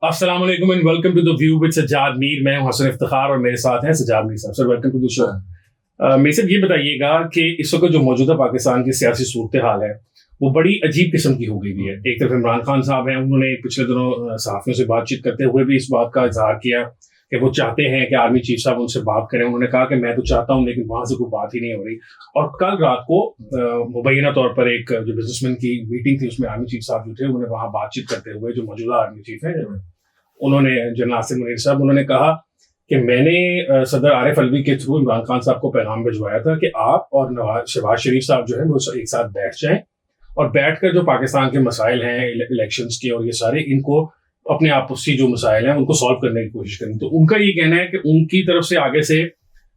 السلام علیکم and welcome to the view with Sajjad Mir. میں ہوں حسن افتخار اور میرے ساتھ ہیں سجاد میر صاحب. سر ویلکم ٹو دی شو. میر صاحب یہ بتائیے گا کہ اس وقت جو موجودہ پاکستان کی سیاسی صورتحال ہے وہ بڑی عجیب قسم کی ہو گئی ہے. ایک طرف عمران خان صاحب ہیں, انہوں نے پچھلے دنوں صحافیوں سے بات چیت کرتے ہوئے بھی اس بات کا اظہار کیا کہ وہ چاہتے ہیں کہ آرمی چیف صاحب ان سے بات کریں. انہوں نے کہا کہ میں تو چاہتا ہوں لیکن وہاں سے کوئی بات ہی نہیں ہو رہی. اور کل رات کو مبینہ طور پر ایک جو بزنس مین کی میٹنگ تھی اس میں آرمی چیف صاحب جو تھے انہوں نے وہاں بات چیت کرتے ہوئے جو موجودہ آرمی چیف ہیں انہوں نے جنرل آصف منیر صاحب انہوں نے کہا کہ میں نے صدر عارف الوی کے تھرو عمران خان صاحب کو پیغام بھجوایا تھا کہ آپ اور شہباز شریف صاحب جو ہیں وہ ایک ساتھ بیٹھ جائیں اور بیٹھ کر جو پاکستان کے مسائل ہیں الیکشنز کے اور یہ سارے ان کو اپنے آپسی جو مسائل ہیں ان کو سالو کرنے کی کوشش کریں. تو ان کا یہ کہنا ہے کہ ان کی طرف سے آگے سے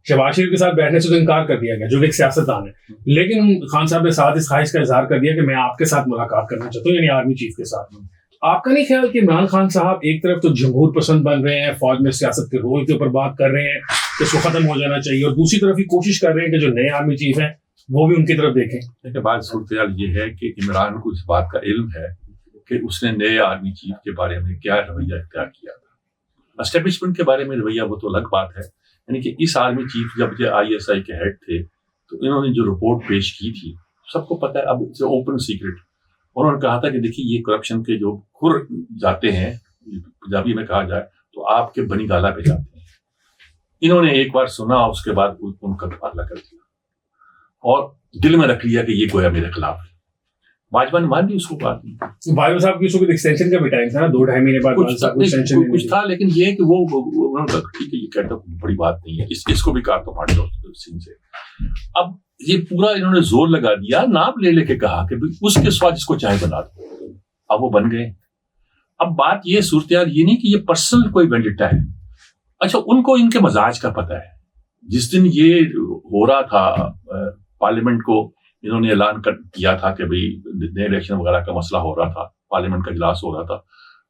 شہباز شریف کے ساتھ بیٹھنے سے تو انکار کر دیا گیا جو ایک سیاستدان ہے, لیکن خان صاحب نے ساتھ اس خواہش کا اظہار کر دیا کہ میں آپ کے ساتھ ملاقات کرنا چاہتا ہوں, یعنی آرمی چیف کے ساتھ. آپ کا نہیں خیال کہ عمران خان صاحب ایک طرف تو جمہور پسند بن رہے ہیں, فوج میں سیاست کے رول کے اوپر بات کر رہے ہیں کہ اس کو ختم ہو جانا چاہیے, اور دوسری طرف ہی کوشش کر رہے ہیں کہ جو نئے آرمی چیف ہیں وہ بھی ان کی طرف دیکھیں؟ دیکھیں, بات صورتحال یہ ہے کہ عمران کو اس بات کا علم ہے کہ اس نے نئے آرمی چیف کے بارے میں کیا رویہ اختیار کیا تھا. اسٹیبلشمنٹ کے بارے میں رویہ وہ تو الگ بات ہے, یعنی کہ اس آرمی چیف جب یہ ISI کے ہیڈ تھے تو انہوں نے جو رپورٹ پیش کی تھی سب کو پتہ ہے, اب اٹس اوپن سیکرٹ. انہوں نے کہا تھا کہ دیکھیے یہ کرپشن کے جو کھر جاتے ہیں پنجابی میں کہا جائے تو آپ کے بنی گالا پہ جاتے ہیں. انہوں نے ایک بار سنا, اس کے بعد ان کا تبادلہ کر دیا اور دل میں رکھ لیا کہ یہ گویا میرے خلاف ہے. باجوہ نے مان لی اس کو بات نہیں. باجوہ صاحب کی اس وقت ایکسٹینشن کا بھی ٹائم تھا نا, 2-2.5 مہینے بعد کچھ تھا, لیکن یہ کہ وہ انہوں نے کہا ٹھیک ہے یہ کہتا بڑی بات نہیں ہے, اس کو بھی کاٹ تو پھاڑ دو سین سے. اب یہ پورا انہوں نے زور لگا دیا, نام لے کے کہا کہ اس کے سوا جس کو چاہے بنا دو. اب وہ بن گئے. اب بات یہ صورتحال یہ نہیں کہ یہ پرسنل کوئی وینڈیٹا ہے. اچھا, ان کو ان کے مزاج کا پتہ ہے. جس دن یہ ہو رہا تھا پارلیمنٹ کو انہوں نے اعلان کیا تھا کہ بھئی نئے الیکشن وغیرہ کا مسئلہ ہو رہا تھا, پارلیمنٹ کا اجلاس ہو رہا تھا,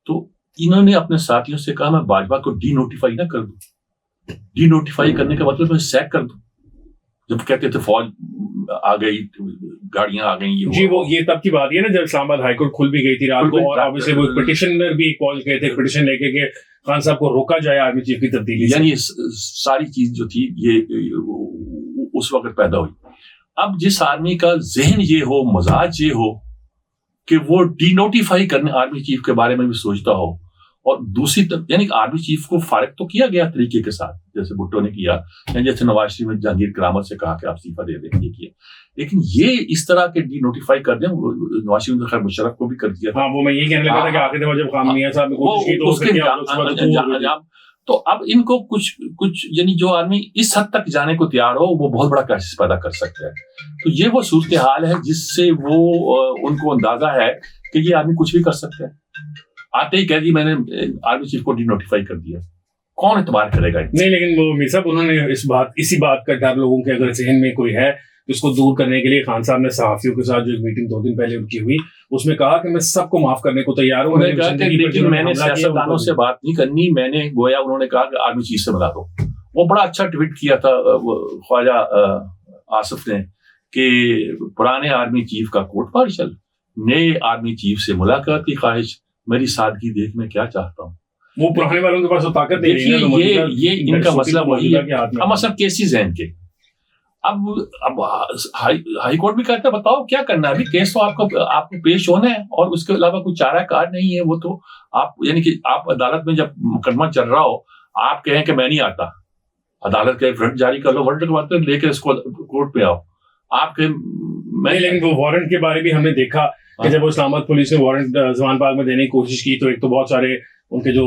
تو انہوں نے اپنے ساتھیوں سے کہا میں باجوہ کو ڈی نوٹیفائی نہ کر دوں. ڈی نوٹیفائی کرنے کا مطلب میں سیک کر دوں. جب کہتے تھے فوج آ گئی, گاڑیاں آ گئیں, جی وہ یہ تب کی بات ہے نا جب اسلام آباد ہائی کورٹ کھل بھی گئی تھی رات کو, اور ابھی سے وہ پٹیشنر بھی پہنچ گئے تھے پٹیشن لے کے کہ خان صاحب کو روکا جائے آرمی چیف کی تبدیلی. یعنی ساری چیز جو تھی یہ اس وقت پیدا ہوئی. اب جس آرمی کا ذہن یہ ہو, مزاج یہ ہو کہ وہ ڈی نوٹیفائی کرنے آرمی چیف کے بارے میں بھی سوچتا ہو, اور دوسری طرف یعنی آرمی چیف کو فارغ تو کیا گیا طریقے کے ساتھ جیسے بھٹو نے کیا, یا جیسے نواز شریف نے جہانگیر کرامت سے کہا کہ آپ استعفیٰ دے دیں, یہ کیا. لیکن یہ اس طرح کے ڈی نوٹیفائی کر دیں, نواز شریف نے خیر مشرف کو بھی کر دیا. ہاں وہ میں یہ کہنے لگا تھا کہ آخر جب خامنہ میاں صاحب نے کوشش کی تو اب ان کو کچھ یعنی جو آدمی اس حد تک جانے کو تیار ہو وہ بہت بڑا کرائسس پیدا کر سکتا ہے. تو یہ وہ صورتحال ہے جس سے وہ ان کو اندازہ ہے کہ یہ آدمی کچھ بھی کر سکتا ہے. آتے ہی کہہ دی میں نے آرمی چیف کو ڈی نوٹیفائی کر دیا, کون اعتبار کرے گا؟ نہیں, لیکن وہ میر صاحب انہوں نے اسی بات کا ڈر لوگوں کے اگر ذہن میں کوئی ہے اس کو دور کرنے کے لیے خان صاحب نے صحافیوں کے ساتھ جو ایک میٹنگ 2 دن پہلے ان کی ہوئی اس میں کہا کہ میں سب کو معاف کرنے کو تیار ہوں. لیکن میں نے سیاستدانوں سے بات نہیں کرنی, میں نے گویا انہوں نے کہا کہ آرمی چیف سے ملا دو. وہ بڑا اچھا ٹویٹ کیا تھا خواجہ آصف نے کہ پرانے آرمی چیف کا کوٹ مارشل, نئے آرمی چیف سے ملاقات کی خواہش, میری سادگی دیکھ میں کیا چاہتا ہوں. وہ پرانے والوں کے پاس تو طاقت نہیں ہے. یہ ان کا مسئلہ وہی ہے. اب مثلا کیسز ہیں ان کے, اب ہائی کورٹ بھی کہتا ہے بتاؤ کیا کرنا ہے, ابھی کیس تو آپ کو پیش ہونا ہے اور اس کے علاوہ کوئی چارہ کار نہیں ہے. وہ تو آپ یعنی کہ آپ عدالت میں جب مقدمہ چل رہا ہو آپ کہیں کہ میں نہیں آتا, عدالت کا ورنٹ جاری کر لو, ورنٹ کے بعد لے کے اس کو کورٹ پہ آؤ. آپ کے لیکن وہ وارنٹ کے بارے بھی ہم نے دیکھا کہ جب وہ اسلام آباد پولیس نے وارنٹ زمان پاک میں دینے کی کوشش کی تو ایک تو بہت سارے ان کے جو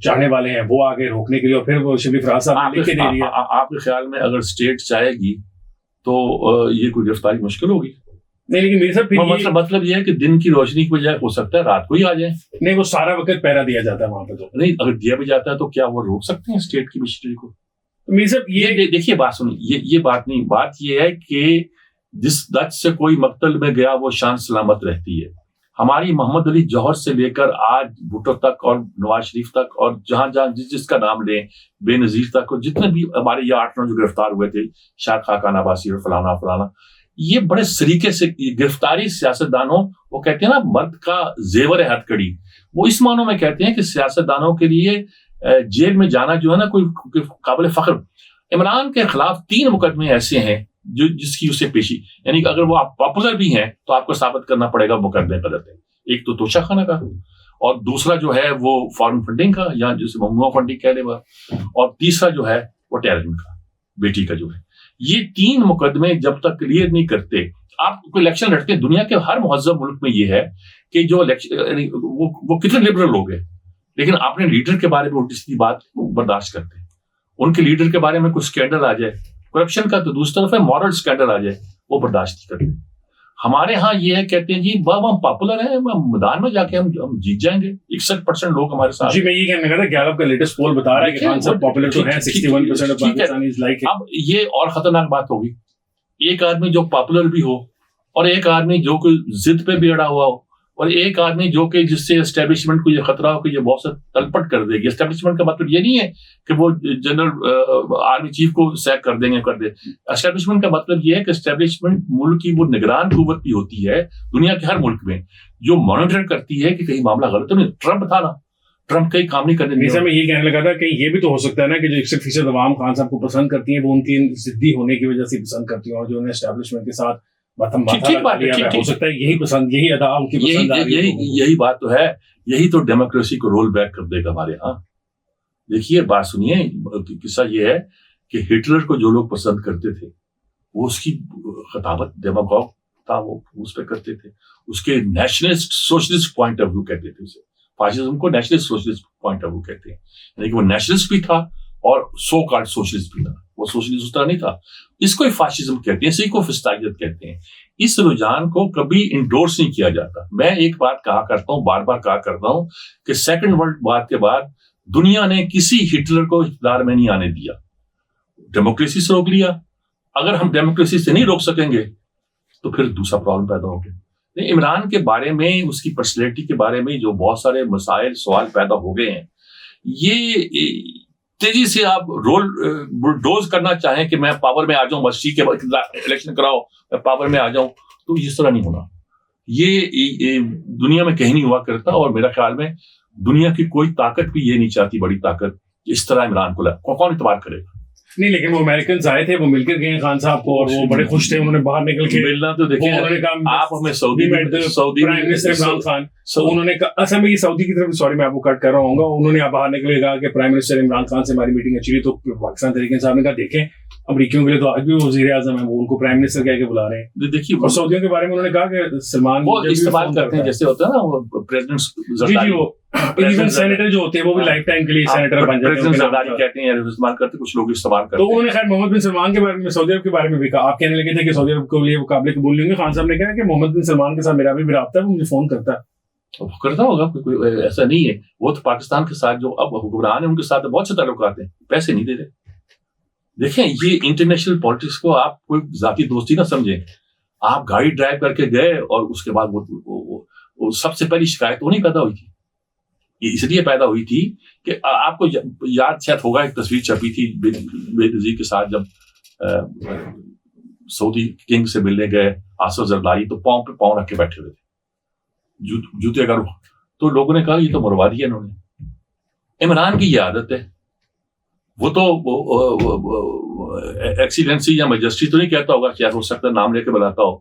چاہنے والے ہیں وہ آگے روکنے کے لیے, اور پھر وہ شبلی فراز صاحب نے لکھ کے دے دیا. آپ کے خیال میں اگر اسٹیٹ چاہے گی تو یہ کوئی گرفتاری مشکل ہوگی؟ نہیں, لیکن میرے صاحب مطلب یہ ہے کہ دن کی روشنی کی بجائے ہو سکتا ہے رات کو ہی آ جائیں. نہیں, وہ سارا وقت پہرا دیا جاتا ہے وہاں پہ. تو نہیں, اگر دیا بھی جاتا ہے تو کیا وہ روک سکتے ہیں اسٹیٹ کی مشینری کو؟ میرے صاحب یہ دیکھیے بات سنیے, یہ بات نہیں, بات یہ ہے کہ جس دت سے کوئی مقتل میں گیا وہ شان سلامت رہتی ہے. ہماری محمد علی جوہر سے لے کر آج بھٹو تک اور نواز شریف تک اور جہاں جس کا نام لیں بے نظیر تک, اور جتنے بھی ہمارے یہ 8-9 جو گرفتار ہوئے تھے, شاہ خاقان عباسی اور فلانا, یہ بڑے سلیقے سے گرفتاری سیاستدانوں، وہ کہتے ہیں نا مرد کا زیور ہے ہتھ کڑی، وہ اس معنوں میں کہتے ہیں کہ سیاستدانوں کے لیے جیل میں جانا جو ہے نا کوئی قابل فخر. عمران کے خلاف 3 مقدمے ایسے ہیں جس کی اسے پیشی، یعنی کہ اگر وہ آپ پاپولر بھی ہیں تو آپ کو ثابت کرنا پڑے گا مقدمے غلط ہیں. ایک تو توشہ خانہ کا، اور دوسرا جو ہے وہ فارن فنڈنگ کا یا جسے ممنوع فنڈنگ کہہ لے گا، اور تیسرا جو ہے وہ ٹیررزم کا، بیٹی کا جو ہے. یہ 3 مقدمے جب تک کلیئر نہیں کرتے، آپ کوئی الیکشن لڑتے ہیں. دنیا کے ہر مہذب ملک میں یہ ہے کہ جو الیکشن وہ کتنے لبرل لوگ ہیں لیکن اپنے لیڈر کے بارے میں الٹی سیدھی بات برداشت کرتے ہیں. ان کے لیڈر کے بارے میں کوئی اسکینڈل آ جائے کرپشن کا تو دوسری طرف ہے مورل اسکینڈل آ جائے وہ برداشت نہیں کرتے. ہمارے ہاں یہ ہے کہتے ہیں جی ہم پاپولر ہیں، میدان میں جا کے ہم جیت جائیں گے. 61% لوگ ہمارے ساتھ. جی میں یہ کہنے لگا تھا گیلپ کا لیٹسٹ پول بتا رہا ہے کہ خان صاحب پاپولر تو ہیں 61% آف پاکستانیز لائک. اب یہ اور خطرناک بات ہوگی، ایک آدمی جو پاپولر بھی ہو اور ایک آدمی جو کوئی ضد پہ بھی اڑا ہوا ہو اور ایک آدمی جو کہ جس سے اسٹیبلشمنٹ کو یہ خطرہ ہو کہ یہ بہت سے تلپٹ کر دے گی. اسٹیبلشمنٹ کا مطلب یہ نہیں ہے کہ وہ جنرل آرمی چیف کو سیک کر دیں گے کر دے. اسٹیبلشمنٹ کا مطلب یہ ہے کہ اسٹیبلشمنٹ ملک کی وہ نگران قوت بھی ہوتی ہے دنیا کے ہر ملک میں جو مانیٹر کرتی ہے کہ کہیں معاملہ غلط تو نہیں. ٹرمپ تھا نا، ٹرمپ کئی کام نہیں کرنے دیا. میں یہ کہنے لگا تھا کہ یہ بھی تو ہو سکتا ہے نا کہ جو 61% عوام خان صاحب کو پسند کرتی ہیں وہ ان کی ضدی ہونے کی وجہ سے پسند کرتی ہیں، اور جو انہیں اسٹیبلشمنٹ کے ساتھ ہو سکتا ہے یہی پسند، یہی ادا ان کی پسند آ رہی ہے. یہی بات تو ہے، یہی تو ڈیموکریسی کو رول بیک کر دے گا ہمارے ہاں. دیکھیے بات سنیے، قصہ یہ ہے کہ ہٹلر کو جو لوگ پسند کرتے تھے وہ اس کی خطابت ڈیموکراٹ تھا، وہ اس پہ کرتے تھے. اس کے nationalist socialist point of view کہتے تھے اسے. فاشزم کو nationalist socialist point of view کہتے ہیں، یعنی کہ وہ نیشنلسٹ بھی تھا اور سو کالڈ سوشلسٹ بھی تھا. وہ سوشلسٹ اس طرح نہیں تھا. اس کو فاشزم کہتے ہیں، اسی کو فسطائیت کہتے ہیں. اس رجحان کو کبھی انڈورس نہیں کیا جاتا. میں ایک بات کہا کرتا ہوں، بار بار کہا کرتا ہوں کہ سیکنڈ ورلڈ وار کے بعد دنیا نے کسی ہٹلر کو اقتدار میں نہیں آنے دیا. ڈیموکریسی سے روک لیا. اگر ہم ڈیموکریسی سے نہیں روک سکیں گے تو پھر دوسرا پرابلم پیدا ہو گیا. عمران کے بارے میں، اس کی پرسنالٹی کے بارے میں جو بہت سارے مسائل سوال پیدا ہو گئے ہیں، یہ تیزی سے آپ بلڈوز کرنا چاہیں کہ میں پاور میں آ جاؤں، مسیح کے الیکشن کراؤ میں پاور میں آ جاؤں، تو اس طرح نہیں ہونا. یہ دنیا میں کہیں نہیں ہوا کرتا، اور میرا خیال میں دنیا کی کوئی طاقت بھی یہ نہیں چاہتی، بڑی طاقت اس طرح عمران کو کون اعتبار کرے گا. نہیں لیکن وہ امریکنز آئے تھے، وہ مل کر گئے خان صاحب کو اور وہ بڑے خوش تھے. انہوں نے باہر نکل کے ملنا تو دیکھیں آپ ہمیں سعودی پرائم منسٹر عمران خان، انہوں نے اصل میں یہ سعودی کی طرف، سوری میں آپ کو کٹ کر رہا ہوں، انہوں نے باہر نکل کے کہا کہ پرائم منسٹر عمران خان سے ہماری میٹنگ اچھی رہی. تو پاکستان تحریک صاحب نے کہا دیکھیں امریکیوں کے لیے تو آج بھی وزیر اعظم ہیں، وہ ان کو پرائم منسٹر کہہ کے بلا رہے ہیں. دیکھیے اور سعودیوں کے بارے میں انہوں نے کہا کہ سلمان وہ استعمال کرتے ہیں جیسے ہوتا ہے نا وہ پریزیڈنٹ ایون سینیٹر جو ہوتے ہیں وہ بھی لائف ٹائم کے لیے سینیٹر بن جاتے ہیں، کہتے ہیں استعمال کرتے، کچھ لوگ استعمال کرتے. تو انہوں نے خیر محمد بن سلمان کے بارے میں، سعودی عرب کے بارے میں بھی کہا. آپ کہنے لگے تھے کہ سعودی عرب کے لیے وہ قابل قبول نہیں ہوں گے. خان صاحب نے کہا کہ محمد بن سلمان کے ساتھ میرا بھی رابطہ ہے، وہ مجھے فون کرتا ہوگا، کوئی ایسا نہیں ہے. وہ تو پاکستان کے ساتھ جو اب حکمران ہیں ان کے ساتھ بہت سے تعلقات ہیں، پیسے نہیں دے رہے. دیکھیں یہ انٹرنیشنل پالیٹکس کو آپ کوئی ذاتی دوستی نہ سمجھیں. آپ گاڑی ڈرائیو کر کے گئے اور اس کے بعد وہ سب سے پہلی شکایت وہ نہیں پیدا ہوئی تھی. یہ اس لیے پیدا ہوئی تھی کہ آپ کو یاد شاید ہوگا ایک تصویر چھپی تھی بے نظیر کے ساتھ جب سعودی کنگ سے ملنے گئے آصف زرداری، تو پاؤں پہ پاؤں رکھ کے بیٹھے ہوئے تھے، جوتے کا رخ. تو لوگوں نے کہا یہ تو مروا دیا انہوں نے. عمران کی یہ عادت ہے، وہ تو ایکسیلنسی یا میجسٹری تو نہیں کہتا ہوگا، کیا ہو سکتا ہے نام لے کے بلاتا ہو.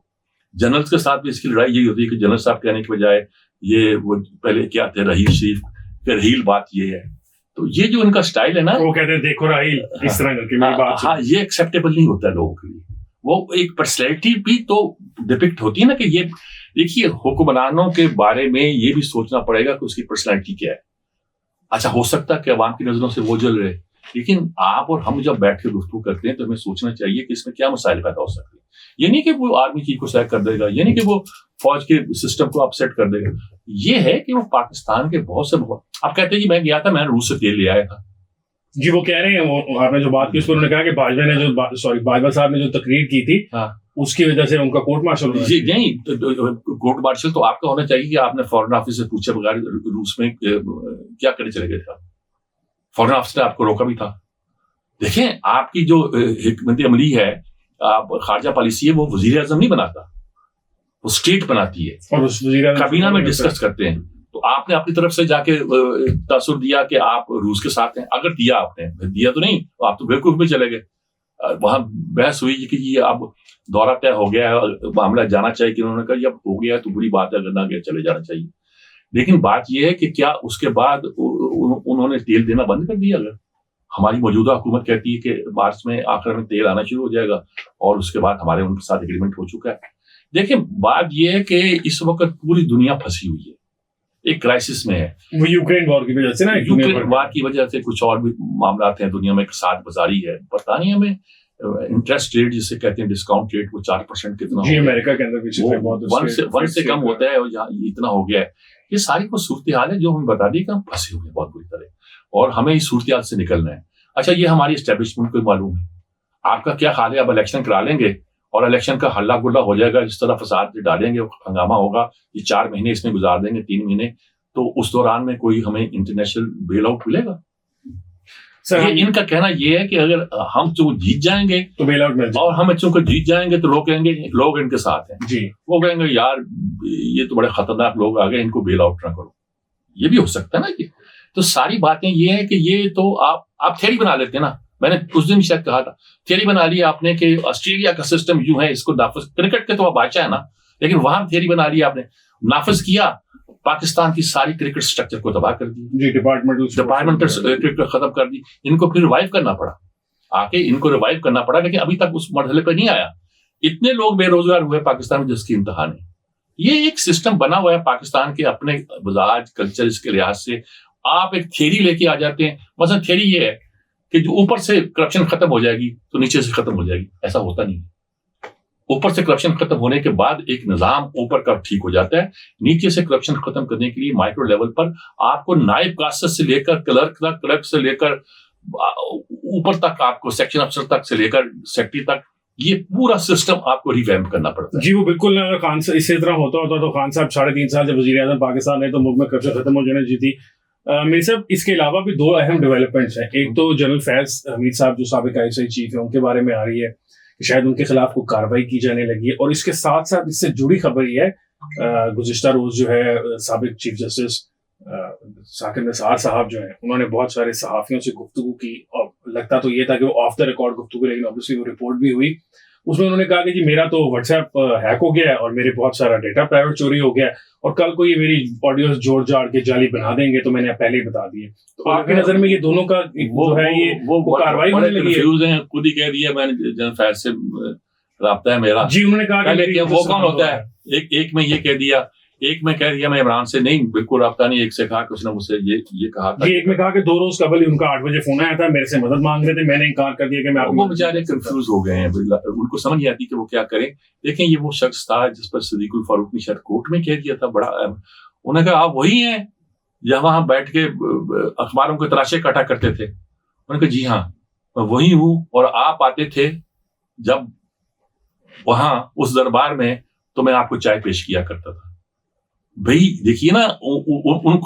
جنرلز کے ساتھ بھی اس کی لڑائی یہی ہوتی ہے کہ جنرل صاحب کہنے کے بجائے یہ وہ پہلے کیا تھے رحیل شریف، کہ رحیل بات یہ ہے. تو یہ جو ان کا سٹائل ہے نا، وہ کہتے ہیں دیکھو رحیل اس طرح کر کے میری بات، ہاں یہ ایکسیپٹیبل نہیں ہوتا ہے لوگوں کے لیے. وہ ایک پرسنالٹی بھی تو ڈپکٹ ہوتی ہے نا کہ یہ دیکھیے حکمرانوں کے بارے میں یہ بھی سوچنا پڑے گا کہ اس کی پرسنالٹی کیا ہے. اچھا ہو سکتا ہے کہ عوام کی نظروں سے وہ جل رہے، لیکن آپ اور ہم جب بیٹھ کے گفتگو کرتے ہیں تو ہمیں سوچنا چاہیے کہ اس میں کیا مسائل پیدا ہو سکتے ہیں. یہ نہیں کہ وہ آرمی چیف کو سیک کر دے گا، یہ نہیں کہ وہ فوج کے سسٹم کو اپسیٹ کر دے گا. یہ ہے کہ وہ پاکستان کے بہت سے آپ کہتے ہیں کہ میں گیا تھا، میں نے روس سے تیل لے آیا تھا. جی وہ کہہ رہے ہیں، وہ آپ نے جو بات کی اس پر انہوں نے کہا کہ باجوہ صاحب نے جو تقریر کی تھی اس کی وجہ سے ان کا کورٹ مارشل ہوا. جی نہیں، کورٹ مارشل تو آپ کا ہونا چاہیے کہ آپ نے فارن آفس سے پوچھے بغیر روس میں کیا کرنے چلے گئے تھے. فارن آفس نے آپ کو روکا بھی تھا. دیکھیں آپ کی جو حکمت عملی ہے خارجہ پالیسی ہے وہ وزیر اعظم نہیں بناتا, وہ اسٹیٹ بناتی ہے, اور اس کابینہ میں ڈسکس کرتے ہیں. تو آپ نے اپنی طرف سے جا کے تاثر دیا کہ آپ روس کے ساتھ ہیں, اگر دیا آپ نے, دیا تو نہیں, آپ تو بیوقوف میں چلے گئے. وہاں بحث ہوئی کہ یہ اب دورہ طے ہو گیا ہے, معاملہ جانا چاہیے, کہ انہوں نے کہا اب ہو گیا تو بری بات ہے, اگر نہ گیا چلے جانا چاہیے. لیکن بات یہ ہے کہ کیا اس کے بعد انہوں نے تیل دینا بند کر دیا؟ اگر ہماری موجودہ حکومت کہتی ہے کہ مارچ میں آخر میں تیل آنا شروع ہو جائے گا, اور اس کے بعد ہمارے ان کے ساتھ ایگریمنٹ ہو چکا ہے. دیکھیں بات یہ ہے کہ اس وقت پوری دنیا پھنسی ہوئی ہے, ایک کرائسس میں ہے. وہ یوکرین وار کی وجہ سے نا, یوکرین وار کی وجہ سے کچھ اور بھی معاملات ہیں دنیا میں, ایک ساتھ بازاری ہے, پتہ نہیں ہمیں انٹرسٹ ریٹ جسے کہتے ہیں ڈسکاؤنٹ ریٹ, وہ 4% کتنا جی امریکہ کے اندر بھی 1 سے کم ہوتا ہے, اور یہاں اتنا ہو گیا ہے. یہ ساری وہ صورتحال ہے جو ہمیں بتا دی کہ ہم پھنسے ہوئے ہیں بہت بری طرح, اور ہمیں اس صورتحال سے نکلنا ہے. اچھا یہ ہماری اسٹیبلشمنٹ کو معلوم ہے, آپ کا کیا خیال ہے؟ اب الیکشن کرا لیں گے اور الیکشن کا ہلا گلا ہو جائے گا, جس طرح فساد ڈالیں گے, ہنگامہ ہوگا, یہ 4 مہینے اس میں گزار دیں گے, 3 مہینے, تو اس دوران میں کوئی ہمیں انٹرنیشنل بیل آؤٹ ملے گا؟ یہ ان کا کہنا یہ ہے کہ اگر ہم چونکہ جیت جائیں گے تو بیل آؤٹ مل جائے, اور ہم چونکہ جیت جائیں گے تو لوگ کہیں گے لوگ ان کے ساتھ ہیں, جی وہ کہیں گے یار یہ تو بڑے خطرناک لوگ آ گئے, ان کو بیل آؤٹ نہ کرو. یہ بھی ہو سکتا ہے نا. کہ تو ساری باتیں یہ ہیں کہ یہ تو آپ تھیری بنا لیتے ہیں نا. میں نے اس دن شاید کہا تھا, تھیری بنا لی آپ نے کہ آسٹریلیا کا سسٹم یوں ہے, اس کو نافذ, کرکٹ کے تو بادشاہ ہے نا, لیکن وہاں تھیری بنا لی آپ نے, نافذ کیا, پاکستان کی ساری کرکٹ سٹرکچر کو تباہ کر دی, جی ڈپارٹمنٹل کرکٹ ختم کر دی. ان کو پھر ریوائیو کرنا پڑا, آ کے ان کو ریوائیو کرنا پڑا, لیکن ابھی تک اس مرحلے پہ نہیں آیا. اتنے لوگ بے روزگار ہوئے پاکستان میں جس کی انتہا نہیں. یہ ایک سسٹم بنا ہوا ہے پاکستان کے اپنے مزاج کلچر اس کے لحاظ سے. آپ ایک تھیری لے کے آ جاتے ہیں, مثلا تھیری یہ ہے کہ جو اوپر سے کرپشن ختم ہو جائے گی تو نیچے سے ختم ہو جائے گی. ایسا ہوتا نہیں. اوپر سے کرپشن ختم ہونے کے بعد ایک نظام اوپر کا ٹھیک ہو جاتا ہے. نیچے سے کرپشن ختم کرنے کے لیے مائکرو لیول پر آپ کو نائب کاسٹ سے لے کر کلرک تک, کلرک سے لے کر اوپر تک, آپ کو سیکشن افسر تک سے لے کر سیکٹری تک, یہ پورا سسٹم آپ کو ریویمپ کرنا پڑتا ہے. جی وہ بالکل. اگر خان صاحب اسی طرح ہوتا تو خان صاحب 3.5 سال جب وزیر اعظم پاکستان ہے تو ملک میں کرپشن ختم ہو جانا چاہیے تھی. میر صاحب اس کے علاوہ بھی 2 اہم ڈیولپمنٹس ہیں. ایک تو جنرل فیض حمید صاحب جو سابق ISI چیف ہیں ان کے بارے میں آ رہی ہے کہ شاید ان کے خلاف کوئی کارروائی کی جانے لگی ہے, اور اس کے ساتھ ساتھ اس سے جڑی خبر یہ ہے گزشتہ روز جو ہے سابق چیف جسٹس ثاقب نثار صاحب جو ہیں انہوں نے بہت سارے صحافیوں سے گفتگو کی, اور لگتا تو یہ تھا کہ وہ آف دا ریکارڈ گفتگو, لیکن obviously وہ رپورٹ بھی ہوئی. اس میں انہوں نے کہا کہ جی میرا تو واٹس ایپ ہیک ہو گیا ہے اور میرے بہت سارا ڈیٹا پرائیویٹ چوری ہو گیا ہے, اور کل کو یہ میری آڈیوز جوڑ جاڑ کے جعلی بنا دیں گے, تو میں نے پہلے ہی بتا دیے. تو آپ کی نظر میں یہ دونوں کا جو ہے یہ کارروائی ہونے لگی ہے؟ خود ہی کہہ دیا میں نے جنرل فیض سے رابطہ ہے میرا. جی انہوں نے کہا کہ وہ کون ہوتا ہے, ایک میں یہ کہہ دیا, ایک میں کہہ دیا میں عمران سے نہیں بالکل رابطہ نہیں, ایک سے کہا کہ اس نے مجھ سے یہ کہا تھا. ایک میں کہا کہ 2 روز قبل ہی ان کا 8 بجے فون آیا تھا, میرے سے مدد مانگ رہے تھے, میں نے انکار کر دیا کہ میں وہ بیچارے کنفیوز ہو گئے ہیں, ان کو سمجھ نہیں آتی کہ وہ کیا کریں. دیکھیں یہ وہ شخص تھا جس پر صدیق الفاروق نے شاید کورٹ میں کہہ دیا تھا بڑا, انہوں نے کہا آپ وہی ہیں جہاں وہاں بیٹھ کے اخباروں کے تراشے کاٹا کرتے تھے. انہوں نے کہا جی ہاں میں وہی ہوں, اور آپ آتے تھے جب وہاں اس دربار میں تو میں آپ کو چائے پیش کیا کرتا تھا. بھائی دیکھیے نا,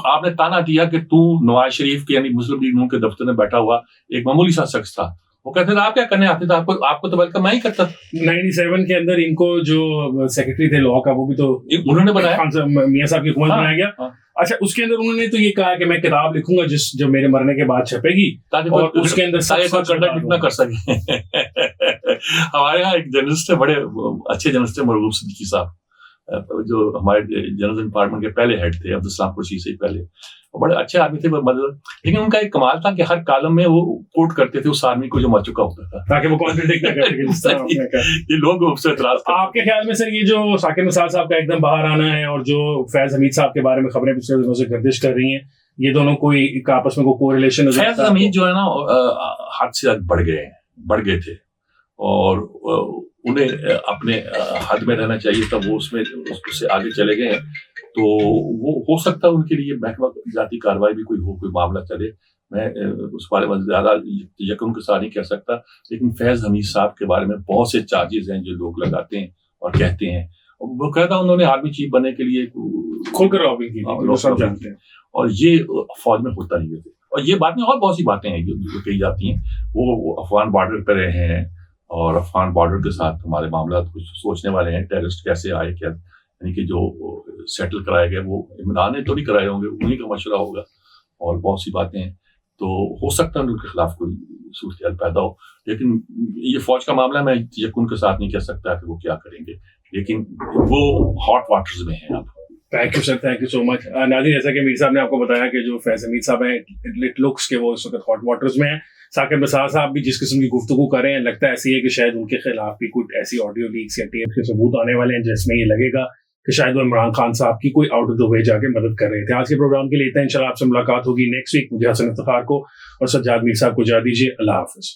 آپ نے تانا دیا کہ تو نواز شریف کے یعنی مسلم لیگ کے دفتر میں بیٹھا ہوا ایک معمولی سا شخص تھا, وہ کہتے تھے آپ کیا کرنے آتے تھے, آپ کو تو ویلکم میں ہی کرتا تھا. 97 کے اندر ان کو جو سیکرٹری تھے لا کا وہ بھی تو انہوں نے بنایا, میاں صاحب کی حکومت بنایا گیا. اچھا اس کے اندر انہوں نے تو یہ کہا کہ میں کتاب لکھوں گا جو میرے مرنے کے بعد چھپے گی, تاکہ اس کے اندر کنڈکٹ نہ کر سکے. ہمارے یہاں ایک جرنلسٹ ہے, بڑے اچھے جرنلسٹ ہیں, مرغوب صدیقی صاحب, جو ہمارے جرنلزم ڈپارٹمنٹ کے پہلے ہیڈ تھے عبدالسلام قرشی سے پہلے, بڑے اچھے آدمی تھے. لیکن ان کا ایک کمال تھا کہ ہر کالم میں وہ کوٹ کرتے تھے اس آدمی کو جو مر چکا ہوتا تھا, تاکہ وہ کانٹرڈکٹ نہ کرے. یہ لوگ اس سے اعتراض. آپ کے خیال میں سر یہ جو ثاقب نثار صاحب کا ایک دم باہر آنا ہے اور جو فیض حمید صاحب کے بارے میں خبریں پچھلے دنوں سے گردش کر رہی ہیں, یہ دونوں کوئی آپس میں کوئی کوریلیشن؟ فیض حمید جو ہے نا حد سے بڑھ گئے تھے, اور انہیں اپنے حد میں رہنا چاہیے تھا, وہ اس سے آگے چلے گئے ہیں. تو وہ ہو سکتا ہے ان کے لیے محکمہ جاتی کارروائی بھی کوئی معاملہ چلے. میں اس بارے میں زیادہ یقین کے ساتھ نہیں کہہ سکتا, لیکن فیض حمید صاحب کے بارے میں بہت سے چارجز ہیں جو لوگ لگاتے ہیں اور کہتے ہیں. وہ کہتا انہوں نے آرمی چیف بننے کے لیے کھول کر لابنگ کی, سب جانتے ہیں, اور یہ فوج میں ہوتا نہیں ہے. اور یہ باتیں اور بہت سی باتیں ہیں جو کہی جاتی ہیں. وہ افغان بارڈر پہ رہے ہیں, اور افغان بارڈر کے ساتھ ہمارے معاملات کچھ سوچنے والے ہیں، ٹیررسٹ کیسے آئے، کیا یعنی کہ جو سیٹل کرائے گئے وہ عمران نے تو نہیں کرائے ہوں گے، انہیں کا مشورہ ہوگا اور بہت سی باتیں ہیں، تو ہو سکتا ہے ان کے خلاف کوئی صورتحال پیدا ہو، لیکن یہ فوج کا معاملہ میں یقین کے ساتھ نہیں کہہ سکتا کہ وہ کیا کریں گے، لیکن وہ ہاٹ واٹرز میں ہیں اب۔ Thank you sir, thank you so much. ناظرین، جیسا کہ میر صاحب نے آپ کو بتایا کہ جو فیض حمید صاحب ہیں اٹ لکس کہ وہ اس وقت ہاٹ واٹرز میں ہیں۔ ثاقب نثار صاحب بھی جس قسم کی گفتگو کر رہے ہیں، لگتا ہے ایسی ہے کہ شاید ان کے خلاف بھی کچھ ایسی آڈیو لیکس یا ٹیپ کے ثبوت آنے والے ہیں جس میں یہ لگے گا کہ شاید وہ عمران خان صاحب کی کوئی آؤٹ آف دا وے جا کے مدد کر رہے تھے۔ آج کے پروگرام کے لیے اتنا، انشاءاللہ آپ سے ملاقات ہوگی نیکسٹ ویک۔ مجھے حسن افتخار کو اور سجاد میر صاحب کو اجازت دیجیے، اللہ حافظ۔